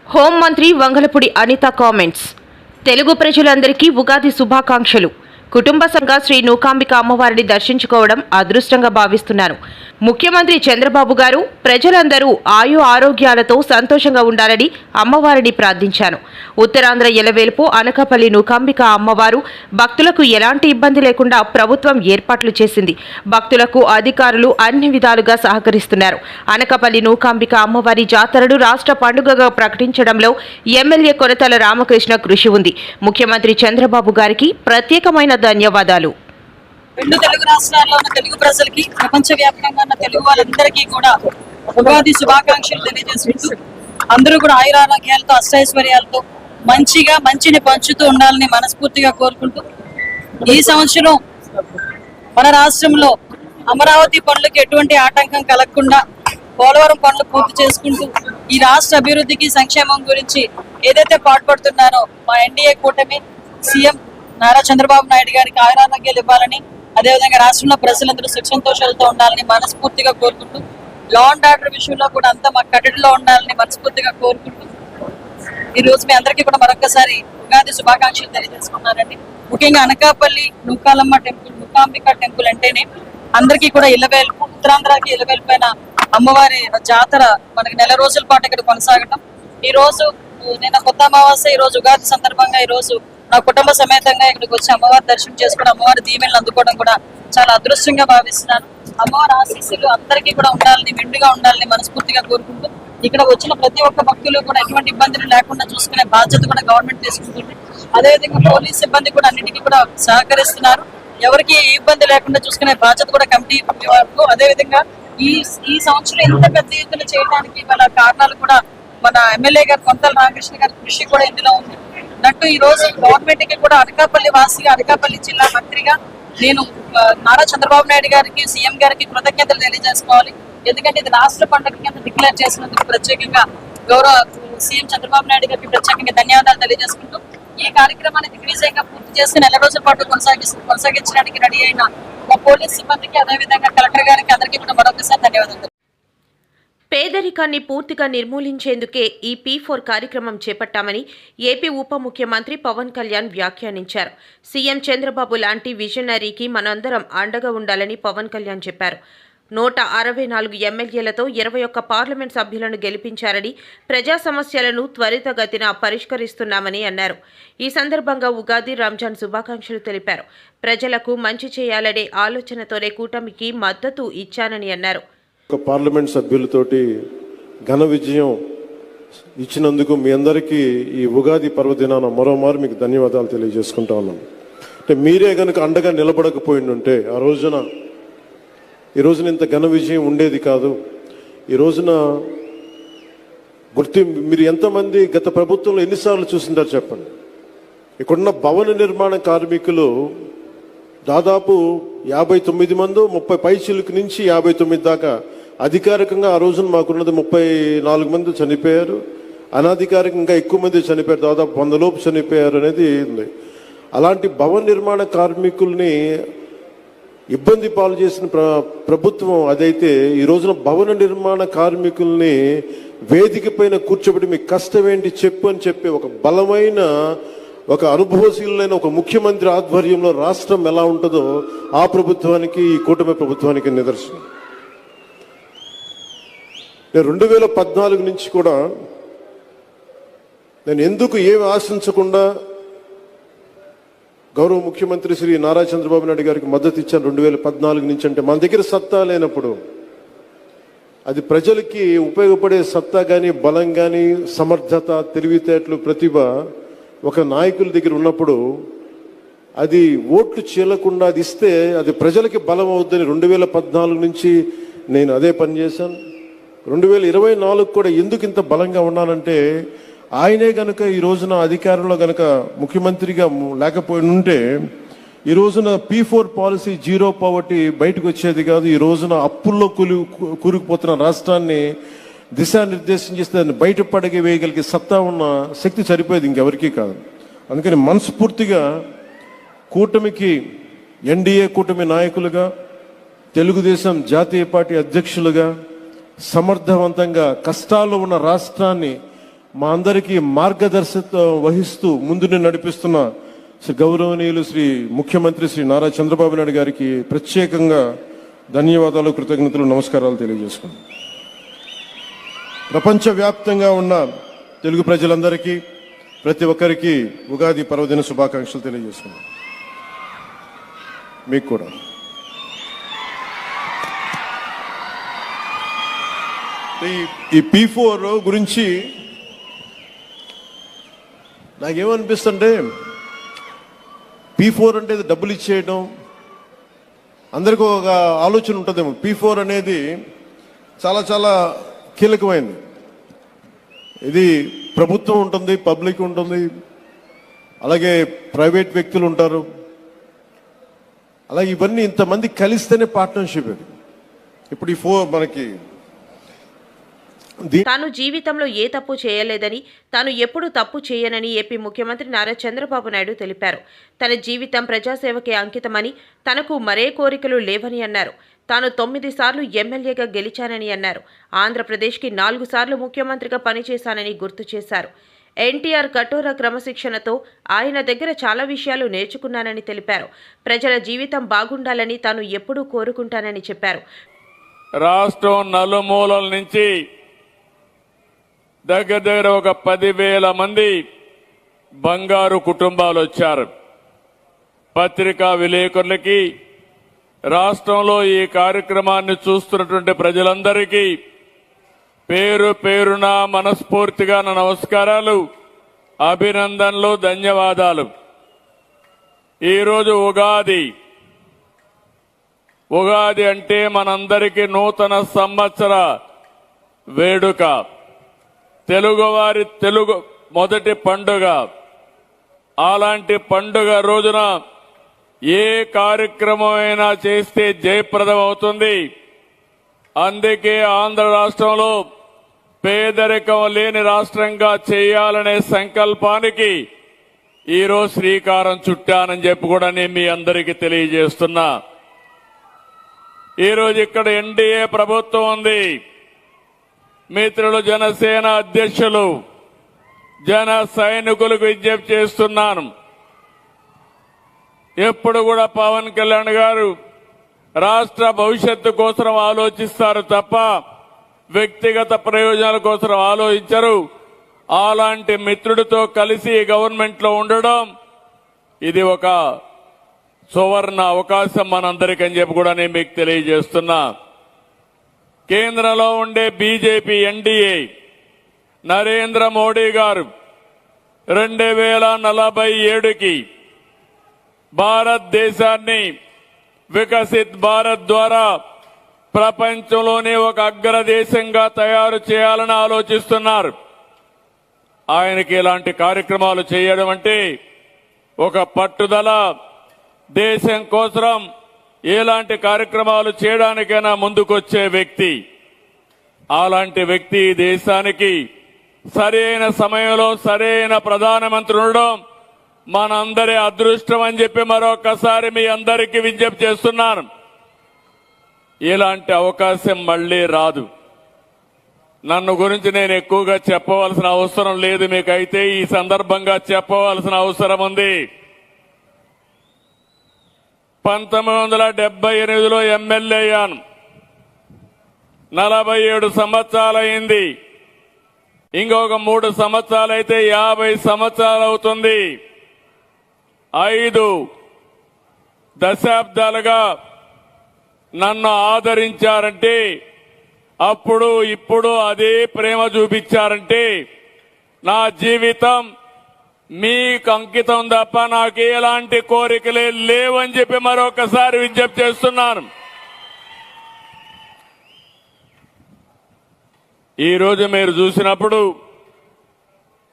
హోంమంత్రి వంగలపూడి అనిత కామెంట్స్. తెలుగు ప్రజలందరికీ ఉగాది శుభాకాంక్షలు. కుటుంబ సంఘ శ్రీ నూకాంబిక అమ్మవారిని దర్శించుకోవడం అదృష్టంగా భావిస్తున్నాను. ముఖ్యమంత్రి చంద్రబాబు గారు ప్రజలందరూ ఆయు ఆరోగ్యాలతో సంతోషంగా ఉండాలని అమ్మవారిని ప్రార్థించాను. ఉత్తరాంధ్ర ఎలవేల్పు అనకాపల్లి నూకాంబిక అమ్మవారు భక్తులకు ఎలాంటి ఇబ్బంది లేకుండా ప్రభుత్వం ఏర్పాట్లు చేసింది. భక్తులకు అధికారులు అన్ని విధాలుగా సహకరిస్తున్నారు. అనకాపల్లి నూకాంబిక అమ్మవారి జాతరను రాష్ట్ర పండుగగా ప్రకటించడంలో ఎమ్మెల్యే కొనతల రామకృష్ణ కృషి ఉంది. ముఖ్యమంత్రి చంద్రబాబు గారికి ప్రత్యేకమైన ధన్యవాదాలు. రెండు తెలుగు రాష్ట్రాల్లో ఉన్న తెలుగు ప్రజలకి, ప్రపంచవ్యాప్తంగా ఉన్న తెలుగు వాళ్ళందరికీ కూడా ఉగాది శుభాకాంక్షలు తెలియజేసుకుంటూ అందరూ కూడా ఆయురారోగ్యాలతో అష్టైశ్వర్యాలతో మంచిని పంచుతూ ఉండాలని మనస్ఫూర్తిగా కోరుకుంటూ, ఈ సంవత్సరం మన రాష్ట్రంలో అమరావతి పనులకు ఎటువంటి ఆటంకం కలగకుండా పోలవరం పనులు పూర్తి చేసుకుంటూ ఈ రాష్ట్ర అభివృద్ధికి సంక్షేమం గురించి ఏదైతే పాటుపడుతున్నారో మా ఎన్డీఏ కూటమి సీఎం నారా చంద్రబాబు నాయుడు గారికి ఆయురారోగ్యాలు ఇవ్వాలని, అదేవిధంగా రాష్ట్రంలో ప్రజలందరూ సుఖ సంతోషాలతో ఉండాలని మనస్ఫూర్తిగా కోరుకుంటూ, లా అండ్ ఆర్డర్ విషయంలో కూడా అంతా మా కట్టడిలో ఉండాలని మనస్ఫూర్తిగా కోరుకుంటూ, ఈ రోజు మీ అందరికీ కూడా మరొకసారి ఉగాది శుభాకాంక్షలు తెలియజేసుకున్నారండి. ముఖ్యంగా అనకాపల్లి నూకాలమ్మ టెంపుల్, నూకాంబిక టెంపుల్ అంటేనే అందరికీ కూడా ఇళ్ళవేల్పు, ఉత్తరాంధ్రకి ఇళ్ళవేల్పైన అమ్మవారి జాతర మనకి నెల రోజుల పాటు ఇక్కడ కొనసాగటం. ఈ రోజు నిన్న కొత్త అమావాస్య, ఈ రోజు ఉగాది సందర్భంగా ఈ రోజు నా కుటుంబ సమేతంగా ఇక్కడికి వచ్చి అమ్మవారి దర్శనం చేసుకుని అమ్మవారి దీవెనలు అందుకోవడం కూడా చాలా అదృష్టంగా భావిస్తున్నాను. అమ్మవారి ఆశీస్సులు అందరికీ కూడా ఉండాలని, మెండుగా ఉండాలని మనస్ఫూర్తిగా కోరుకుంటూ, ఇక్కడ వచ్చిన ప్రతి ఒక్క భక్తులు కూడా ఎటువంటి ఇబ్బందులు లేకుండా చూసుకునే బాధ్యత కూడా గవర్నమెంట్ తీసుకుంటుంది. అదేవిధంగా పోలీస్ సిబ్బంది కూడా అన్నిటికీ కూడా సహకరిస్తున్నారు. ఎవరికి ఏ ఇబ్బంది లేకుండా చూసుకునే బాధ్యత కూడా కమిటీ వరకు. అదేవిధంగా ఈ సంవత్సరం ఇంత పెద్ద ఎత్తున చేయడానికి గల కారణాలు కూడా మన ఎమ్మెల్యే గారు కొనతల రామకృష్ణ గారి కృషి కూడా ఇందులో ఉంది. అన్నట్టు ఈ రోజు గవర్నమెంట్ కి కూడా అనకాపల్లి వాసిగా, అనకాపల్లి జిల్లా మంత్రిగా నేను నారా చంద్రబాబు నాయుడు గారికి, సీఎం గారికి కృతజ్ఞతలు తెలియజేసుకోవాలి. ఎందుకంటే ఇది రాష్ట్ర పండుగ కింద డిక్లేర్ చేసినందుకు ప్రత్యేకంగా గౌరవ సీఎం చంద్రబాబు నాయుడు గారికి ప్రత్యేకంగా ధన్యవాదాలు తెలియజేసుకుంటూ, ఈ కార్యక్రమాన్ని దిగ్విజయంగా పూర్తి చేసి నెల రోజుల పాటు కొనసాగించడానికి రెడీ అయిన మా పోలీస్ సిబ్బందికి, అదేవిధంగా కలెక్టర్ గారికి అందరికీ కూడా మరొకసారి ధన్యవాదాలు. పేదరికాన్ని పూర్తిగా నిర్మూలించేందుకే ఈ P4 కార్యక్రమం చేపట్టామని ఏపీ ఉప ముఖ్యమంత్రి పవన్ కళ్యాణ్ వ్యాఖ్యానించారు. సీఎం చంద్రబాబు లాంటి విజనరీకి మనందరం అండగా ఉండాలని పవన్ కళ్యాణ్ చెప్పారు. 164 ఎమ్మెల్యేలతో 21 పార్లమెంట్ సభ్యులను గెలిపించారని, ప్రజా సమస్యలను త్వరితగతిన పరిష్కరిస్తున్నామని అన్నారు. ఈ సందర్భంగా ఉగాది, రంజాన్ శుభాకాంక్షలు తెలిపారు. ప్రజలకు మంచి చేయాలనే ఆలోచనతోనే కూటమికి మద్దతు ఇచ్చానని అన్నారు. పార్లమెంట్ సభ్యులతోటి ఘన విజయం ఇచ్చినందుకు మీ అందరికీ ఈ ఉగాది పర్వదినాన మరోమారు మీకు ధన్యవాదాలు తెలియజేసుకుంటా ఉన్నాను. అంటే మీరే కనుక అండగా నిలబడకపోయిండుంటే ఈ రోజున ఇంత ఘన విజయం ఉండేది కాదు. ఈ రోజున మీరు ఎంతమంది గత ప్రభుత్వంలో ఎన్నిసార్లు చూసింటారు చెప్పండి. ఇక్కడున్న భవన నిర్మాణ కార్మికులు దాదాపు 59 మంది, 30 పైచిలుకు నుంచి 59 దాకా. అధికారికంగా ఆ రోజున మాకున్నది 34 మంది చనిపోయారు. అనధికారికంగా ఎక్కువ మంది చనిపోయారు, దాదాపు 100 లోపు చనిపోయారు అనేది ఉంది. అలాంటి భవన నిర్మాణ కార్మికుల్ని ఇబ్బంది పాలు చేసిన ప్రభుత్వం అదైతే, ఈ రోజున భవన నిర్మాణ కార్మికుల్ని వేదిక పైన కూర్చోబెట్టి మీకు కష్టం ఏంటి చెప్పు అని చెప్పి ఒక బలమైన, ఒక అనుభవశీలైన ఒక ముఖ్యమంత్రి ఆధ్వర్యంలో రాష్ట్రం ఎలా ఉంటుందో ఆ ప్రభుత్వానికి, ఈ కూటమి ప్రభుత్వానికి నిదర్శనం. 2014 నుంచి కూడా నేను ఎందుకు ఏమి ఆశించకుండా గౌరవ ముఖ్యమంత్రి శ్రీ నారా చంద్రబాబు నాయుడు గారికి మద్దతు ఇచ్చాను 2014 నుంచి. అంటే మన దగ్గర సత్తా లేనప్పుడు, అది ప్రజలకి ఉపయోగపడే సత్తా కానీ, బలం కానీ, సమర్థత, తెలివితేటలు, ప్రతిభ ఒక నాయకుల దగ్గర ఉన్నప్పుడు అది ఓట్లు చీలకుండా అది ఇస్తే అది ప్రజలకి బలం అవుద్దని 2014 నుంచి నేను అదే పని చేశాను. 2024 కూడా ఎందుకు ఇంత బలంగా ఉన్నానంటే, ఆయనే గనక ఈ రోజున అధికారంలో గనక ముఖ్యమంత్రిగా లేకపోయి ఉంటే ఈ రోజున P4 పాలసీ, జీరో పావర్టీ బయటకు వచ్చేది కాదు. ఈ రోజున అప్పుల్లో కూరుకుపోతున్న రాష్ట్రాన్ని దిశానిర్దేశం చేస్తే దాన్ని బయటపడగ వేయగలిగే సత్తా ఉన్న శక్తి సరిపోయేది ఇంకెవరికీ కాదు. అందుకని మనస్ఫూర్తిగా కూటమికి, ఎన్డీఏ కూటమి నాయకులుగా, తెలుగుదేశం జాతీయ పార్టీ అధ్యక్షులుగా సమర్థవంతంగా కష్టాల్లో ఉన్న రాష్ట్రాన్ని మా అందరికీ మార్గదర్శకత్వం వహిస్తూ ముందుని నడిపిస్తున్న శ్రీ గౌరవనీయులు శ్రీ ముఖ్యమంత్రి శ్రీ నారా చంద్రబాబు నాయుడు గారికి ప్రత్యేకంగా ధన్యవాదాలు, కృతజ్ఞతలు, నమస్కారాలు తెలియజేసుకున్నాను. ప్రపంచవ్యాప్తంగా ఉన్న తెలుగు ప్రజలందరికీ, ప్రతి ఒక్కరికి ఉగాది పర్వదిన శుభాకాంక్షలు తెలియజేసుకున్నాను. మీకు కూడా. ఈ P4 గురించి నాకేమనిపిస్తుంటే, P4 అంటే డబ్బులు ఇచ్చేయడం, అందరికీ ఒక ఆలోచన ఉంటుందేమో. P4 అనేది చాలా చాలా కీలకమైనది. ఇది ప్రభుత్వం ఉంటుంది, పబ్లిక్ ఉంటుంది, అలాగే ప్రైవేట్ వ్యక్తులు ఉంటారు. అలాగే ఇవన్నీ ఇంతమంది కలిస్తేనే పార్ట్నర్షిప్. ఇది ఇప్పుడు ఈ 4 మనకి తాను జీవితంలో ఏ తప్పు చేయలేదని, తాను ఎప్పుడూ తప్పు చేయనని ఏపీ ముఖ్యమంత్రి నారా చంద్రబాబు నాయుడు తెలిపారు. తన జీవితం ప్రజాసేవకే అంకితమని, తనకు మరే కోరికలు లేవని అన్నారు. తాను 9 సార్లు ఎమ్మెల్యేగా గెలిచానని అన్నారు. ఆంధ్రప్రదేశ్కి 4 సార్లు ముఖ్యమంత్రిగా పనిచేశానని గుర్తు చేశారు. ఎన్టీఆర్ కఠోర క్రమశిక్షణతో ఆయన దగ్గర చాలా విషయాలు నేర్చుకున్నానని తెలిపారు. ప్రజల జీవితం బాగుండాలని తాను ఎప్పుడూ కోరుకుంటానని చెప్పారు. రాష్ట్రం నలుమూలల నుంచి దగ్గర ఒక 10,000 మంది బంగారు కుటుంబాలు వచ్చారు. పత్రికా విలేకరులకి, రాష్ట్రంలో ఈ కార్యక్రమాన్ని చూస్తున్నటువంటి ప్రజలందరికీ పేరు పేరున మనస్ఫూర్తిగా నా నమస్కారాలు, అభినందనలు, ధన్యవాదాలు. ఈరోజు ఉగాది అంటే మనందరికీ నూతన సంవత్సర వేడుక. తెలుగు మొదటి పండుగ. అలాంటి పండుగ రోజున ఏ కార్యక్రమం అయినా చేస్తే జయప్రదం అవుతుంది. అందుకే ఆంధ్ర రాష్ట్రంలో పేదరికం లేని రాష్ట్రంగా చేయాలనే సంకల్పానికి ఈరోజు శ్రీకారం చుట్టానని చెప్పి కూడా నేను మీ అందరికీ తెలియజేస్తున్నా. ఈరోజు ఇక్కడ ఎన్డీఏ ప్రభుత్వం ఉంది. మిత్రులు, జనసేన అధ్యక్షులు, జన సైనికులకు విజ్ఞప్తి చేస్తున్నాను. ఎప్పుడు కూడా పవన్ కళ్యాణ్ గారు రాష్ట్ర భవిష్యత్తు కోసం ఆలోచిస్తారు తప్ప వ్యక్తిగత ప్రయోజనాల కోసం ఆలోచించరు. అలాంటి మిత్రుడితో కలిసి గవర్నమెంట్ లో ఉండడం ఇది ఒక సువర్ణ అవకాశం మనందరికని చెప్పి కూడా నేను మీకు తెలియజేస్తున్నా. కేంద్రంలో ఉండే బీజేపీ, ఎన్డీఏ, నరేంద్ర మోడీ గారు 2047కి భారతదేశాన్ని వికసిత్ భారత్ ద్వారా ప్రపంచంలోనే ఒక అగ్రదేశంగా తయారు చేయాలని ఆలోచిస్తున్నారు. ఆయనకి ఇలాంటి కార్యక్రమాలు చేయడం అంటే ఒక పట్టుదల. దేశం కోసం ఎలాంటి కార్యక్రమాలు చేయడానికైనా ముందుకొచ్చే వ్యక్తి. అలాంటి వ్యక్తి దేశానికి సరైన సమయంలో సరైన ప్రధానమంత్రి ఉండడం మనందరి అదృష్టం అని చెప్పి మరొకసారి మీ అందరికీ విజ్ఞప్తి చేస్తున్నాను. ఇలాంటి అవకాశం మళ్లీ రాదు. నన్ను గురించి నేను ఎక్కువగా చెప్పవలసిన అవసరం లేదు. మీకైతే ఈ సందర్భంగా చెప్పవలసిన అవసరం ఉంది. 1978లో ఎమ్మెల్యే అయ్యాను. 47 సంవత్సరాలైంది. ఇంకొక 3 సంవత్సరాలైతే 50 సంవత్సరాలు అవుతుంది. 5 దశాబ్దాలుగా నన్ను ఆదరించారంటే, అప్పుడు ఇప్పుడు అదే ప్రేమ చూపించారంటే నా జీవితం మీకు అంకితం తప్ప నాకు ఎలాంటి కోరికలే లేవని చెప్పి మరొకసారి విజ్ఞప్తి చేస్తున్నాను. ఈరోజు మీరు చూసినప్పుడు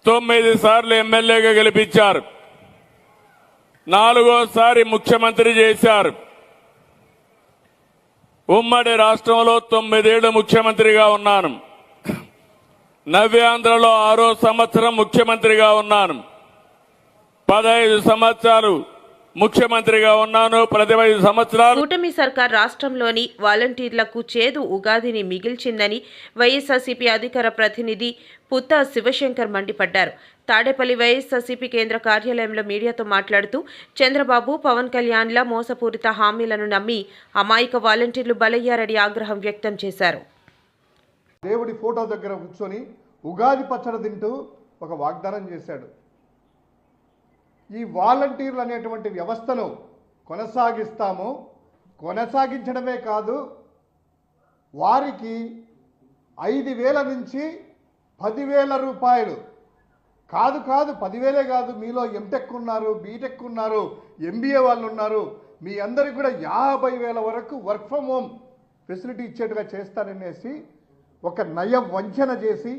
9 సార్లు ఎమ్మెల్యేగా గెలిపించారు, 4వసారి ముఖ్యమంత్రి చేశారు. ఉమ్మడి రాష్ట్రంలో 9 ఏళ్లు ముఖ్యమంత్రిగా ఉన్నాను. నవ్యాంధ్రలో 6వ సంవత్సరం ముఖ్యమంత్రిగా ఉన్నాను. 15 సంవత్సరాలు ముఖ్యమంత్రిగా ఉన్నాను. 15 సంవత్సరాలు కూటమి సర్కార్ రాష్ట్రంలోని వాలంటీర్లకు చేదు ఉగాదిని మిగిల్చిందని వైఎస్ఆర్సీపీ అధికార ప్రతినిధి పుత్తా శివశంకర్ మండిపడ్డారు. తాడేపల్లి వైఎస్ఆర్సీపీ కేంద్ర కార్యాలయంలో మీడియాతో మాట్లాడుతూ చంద్రబాబు, పవన్ కళ్యాణ్ల మోసపూరిత హామీలను నమ్మి అమాయక వాలంటీర్లు బలయ్యారని ఆగ్రహం వ్యక్తం చేశారు. దేవుడి ఫోటో దగ్గర కూర్చొని ఉగాది పచ్చడి తింటూ ఒక వాగ్దానం చేశాడు. ఈ వాలంటీర్లు అనేటువంటి వ్యవస్థను కొనసాగిస్తాము, కొనసాగించడమే కాదు వారికి 5,000 నుంచి 10,000 రూపాయలు కాదు 10,000 కాదు, మీలో ఎంటెక్ ఉన్నారు, బీటెక్ ఉన్నారు, ఎంబీఏ వాళ్ళు ఉన్నారు, మీ అందరికి కూడా 50,000 వరకు వర్క్ ఫ్రమ్ హోమ్ ఫెసిలిటీ ఇచ్చేట్టుగా చేస్తాననేసి ఒక నయ వంచన చేసి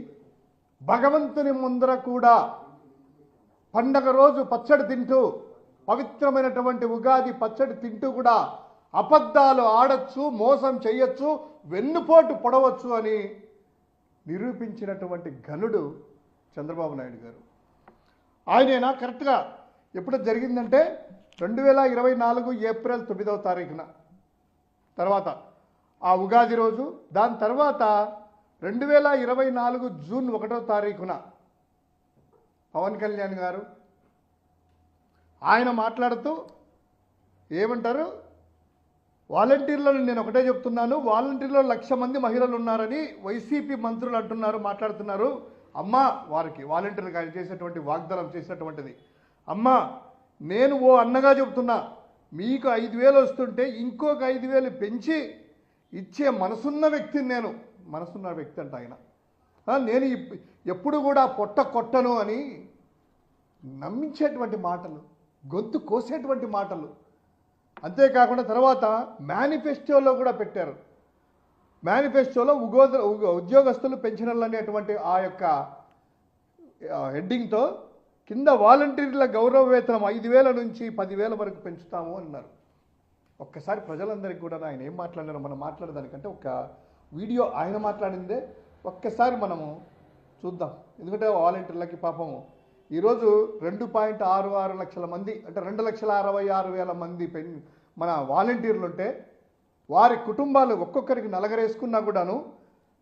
భగవంతుని ముందర కూడా పండగ రోజు పచ్చడి తింటూ పవిత్రమైనటువంటి ఉగాది పచ్చడి తింటూ కూడా అబద్ధాలు ఆడచ్చు, మోసం చేయొచ్చు, వెన్నుపోటు పొడవచ్చు అని నిరూపించినటువంటి ఘనుడు చంద్రబాబు నాయుడు గారు. ఆయనేనా కరెక్ట్గా ఎప్పుడు జరిగిందంటే 2024 ఏప్రిల్ 9వ తారీఖున తర్వాత ఆ ఉగాది రోజు, దాని తర్వాత 2024 జూన్ 1వ తారీఖున పవన్ కళ్యాణ్ గారు ఆయన మాట్లాడుతూ ఏమంటారు, వాలంటీర్లను నేను ఒకటే చెప్తున్నాను, వాలంటీర్లో 1,00,000 మంది మహిళలు ఉన్నారని వైసీపీ మంత్రులు అంటున్నారు, మాట్లాడుతున్నారు. అమ్మ వారికి వాలంటీర్లకు ఆయన చేసేటువంటి వాగ్దానం చేసినటువంటిది, అమ్మ నేను ఓ అన్నగా చెప్తున్నా, మీకు 5,000 వస్తుంటే ఇంకొక 5,000 పెంచి ఇచ్చే మనసున్న వ్యక్తిని నేను. మనసున్న వ్యక్తి అంట ఆయన. నేను ఎప్పుడు కూడా పొట్ట కొట్టను అని నమ్మించేటువంటి మాటలు, గొంతు కోసేటువంటి మాటలు. అంతేకాకుండా తర్వాత మేనిఫెస్టోలో కూడా పెట్టారు. మేనిఫెస్టోలో ఉద్యోగస్తులు పెన్షనర్లు అనేటువంటి ఆ యొక్క హెడ్డింగ్తో కింద వాలంటీర్ల గౌరవ వేతనం 5,000 నుంచి 10,000 వరకు పెంచుతాము అన్నారు. ఒక్కసారి ప్రజలందరికీ కూడా ఆయన ఏం మాట్లాడారో మనం మాట్లాడేదానికంటే ఒక వీడియో ఆయన మాట్లాడిందే ఒక్కసారి మనము చూద్దాం. ఎందుకంటే వాలంటీర్లకి పాపము ఈరోజు 2.66 లక్షల మంది అంటే 2,66,000 మంది మన వాలంటీర్లు ఉంటే వారి కుటుంబాలు ఒక్కొక్కరికి నలగరేసుకున్నా కూడాను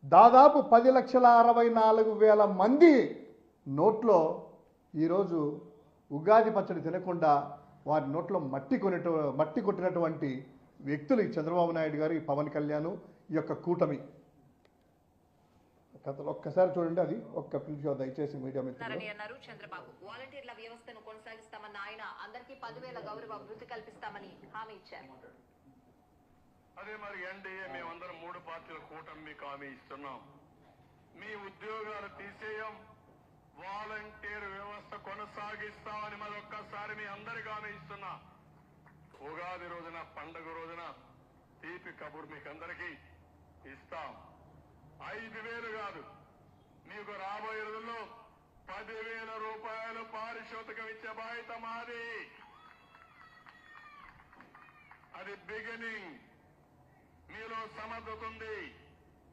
దాదాపు 10,64,000 మంది నోట్లో ఈరోజు ఉగాది పచ్చడి తినకుండా వారి నోట్లో మట్టి కొట్టినటువంటి వ్యక్తులు ఈ చంద్రబాబు నాయుడు గారు, ఈ పవన్ కళ్యాణ్, ఈ యొక్క కూటమి కథలు ఒక్కసారి చూడండి. అది ఒక్క పిలిచో దయచేసి మీడియా అన్నారు. చంద్రబాబు వాలంటీర్ల వ్యవస్థను కొనసాగిస్తామన్న ఆయన అందరికీ 10,000 గౌరవ వృత్తి కల్పిస్తామని హామీ ఇచ్చారు. అదే మరి ఎన్డీఏ మేమందరం 3 పార్టీల కూటమి మీకు హామీ ఇస్తున్నాం. మీ ఉద్యోగాలు తీసేయం, వాలంటీర్ వ్యవస్థ కొనసాగిస్తామని మరొక్కసారి మీ అందరికి హామీ ఇస్తున్నా. ఉగాది రోజున, పండుగ రోజున తీపి కబురు మీకు అందరికీ ఇస్తాం. 5,000 కాదు, మీకు రాబోయే రోజుల్లో 10,000 రూపాయలు పారితోషికం ఇచ్చే బాధ్యత మాది. అది బిగినింగ్. మీలో సమర్థత ఉంది,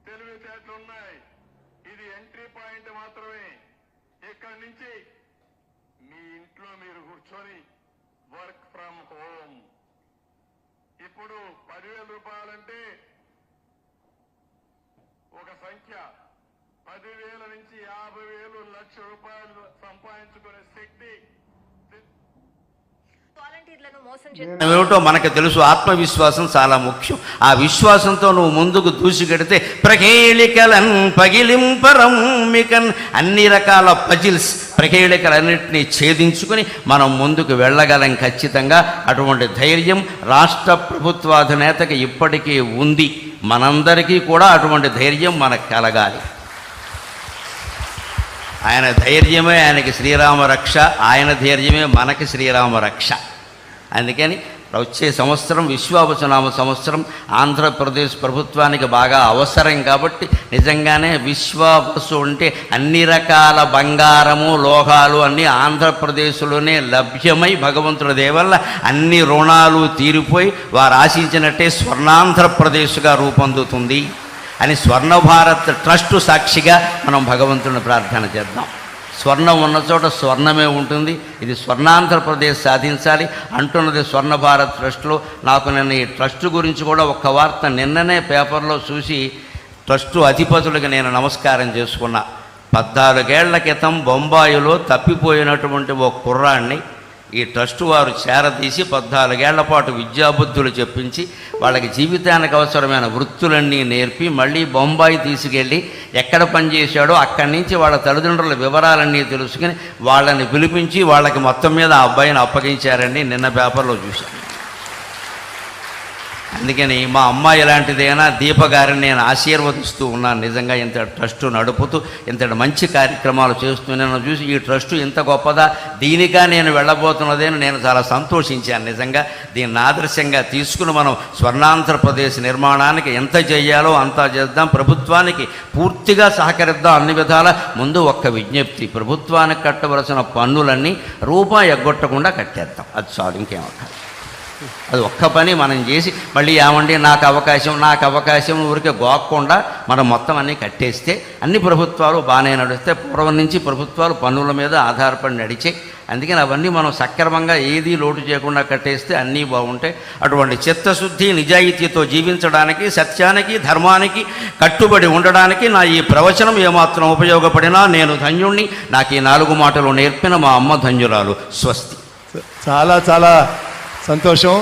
తెలివితేటలు ఉన్నాయి. ఇది ఎంట్రీ పాయింట్ మాత్రమే. ఇక్కడి నుంచి మీ ఇంట్లో మీరు కూర్చొని వర్క్ ఫ్రమ్ హోమ్. ఇప్పుడు 10,000 రూపాయలంటే ఒక సంఖ్య. 10,000 నుంచి 50,000, 1,00,000 రూపాయలు సంపాదించుకునే శక్తి వాలంటీర్లను మోసం ఏమిటో మనకు తెలుసు. ఆత్మవిశ్వాసం చాలా ముఖ్యం. ఆ విశ్వాసంతో నువ్వు ముందుకు దూసిగడితే ప్రకేళికలన్ పగిలింపరమ్మికన్ అన్ని రకాల పజిల్స్ ప్రకేళికలన్నింటినీ ఛేదించుకుని మనం ముందుకు వెళ్ళగలం ఖచ్చితంగా. అటువంటి ధైర్యం రాష్ట్ర ప్రభుత్వాధినేతకి ఇప్పటికీ ఉంది. మనందరికీ కూడా అటువంటి ధైర్యం మనకు కలగాలి. ఆయన ధైర్యమే ఆయనకి శ్రీరామ రక్ష, ఆయన ధైర్యమే మనకి శ్రీరామ రక్ష. అందుకని వచ్చే సంవత్సరం విశ్వావసునామ సంవత్సరం ఆంధ్రప్రదేశ్ ప్రభుత్వానికి బాగా అవసరం కాబట్టి నిజంగానే విశ్వావసు అంటే అన్ని రకాల బంగారము, లోహాలు అన్నీ ఆంధ్రప్రదేశ్లోనే లభ్యమై భగవంతుడి దయ వల్ల అన్ని రుణాలు తీరిపోయి వారు ఆశించినట్టే స్వర్ణాంధ్రప్రదేశ్గా రూపొందుతుంది అని స్వర్ణ భారత్ ట్రస్ట్ సాక్షిగా మనం భగవంతుని ప్రార్థన చేద్దాం. స్వర్ణం ఉన్న చోట స్వర్ణమే ఉంటుంది. ఇది స్వర్ణాంధ్రప్రదేశ్ సాధించాలి అంటున్నది స్వర్ణ భారత్ ట్రస్ట్లో. నాకు నిన్న ఈ ట్రస్ట్ గురించి కూడా ఒక్క వార్త నిన్ననే పేపర్లో చూసి ట్రస్టు అధిపతులకు నేను నమస్కారం చేసుకున్నా. 14 ఏళ్ల క్రితం బొంబాయిలో తప్పిపోయినటువంటి ఓ కుర్రాన్ని ఈ ట్రస్టు వారు చేరదీసి 14 ఏళ్ల పాటు విద్యాబుద్ధులు చెప్పించి వాళ్ళకి జీవితానికి అవసరమైన వృత్తులన్నీ నేర్పి మళ్ళీ బొంబాయి తీసుకెళ్ళి ఎక్కడ పనిచేశాడో అక్కడి నుంచి వాళ్ళ తల్లిదండ్రుల వివరాలన్నీ తెలుసుకుని వాళ్ళని పిలిపించి వాళ్ళకి మొత్తం మీద ఆ అబ్బాయిని అప్పగించారండి. నిన్న పేపర్లో చూశాను. అందుకని మా అమ్మాయి ఇలాంటిదైనా దీప గారిని నేను ఆశీర్వదిస్తూ ఉన్నాను. నిజంగా ఇంత ట్రస్టు నడుపుతూ ఇంతటి మంచి కార్యక్రమాలు చేస్తూ నేను చూసి ఈ ట్రస్టు ఇంత గొప్పదా, దీనిగా నేను వెళ్ళబోతున్నదని నేను చాలా సంతోషించాను. నిజంగా దీన్ని ఆదర్శంగా తీసుకుని మనం స్వర్ణాంధ్రప్రదేశ్ నిర్మాణానికి ఎంత చేయాలో అంతా చేద్దాం. ప్రభుత్వానికి పూర్తిగా సహకరిద్దాం అన్ని విధాల. ముందు ఒక్క విజ్ఞప్తి, ప్రభుత్వానికి కట్టవలసిన పన్నులన్నీ రూపాయి ఎగ్గొట్టకుండా కట్టేద్దాం. అది చాలు, ఇంకేమవుతుంది. అది ఒక్క పని మనం చేసి మళ్ళీ ఏమండి నాకు అవకాశం ఊరికే గోక్కుండా మనం మొత్తం అన్నీ కట్టేస్తే అన్ని ప్రభుత్వాలు బాగానే నడిస్తే. పూర్వం నుంచి ప్రభుత్వాలు పన్నుల మీద ఆధారపడి నడిచే. అందుకని అవన్నీ మనం సక్రమంగా ఏదీ లోటు చేయకుండా కట్టేస్తే అన్నీ బాగుంటాయి. అటువంటి చిత్తశుద్ధి నిజాయితీతో జీవించడానికి, సత్యానికి ధర్మానికి కట్టుబడి ఉండడానికి నా ఈ ప్రవచనం ఏమాత్రం ఉపయోగపడినా నేను ధన్యుణ్ణి. నాకు ఈ 4 మాటలు నేర్పిన మా అమ్మ ధన్యురాలు. స్వస్తి. చాలా చాలా సంతోషం.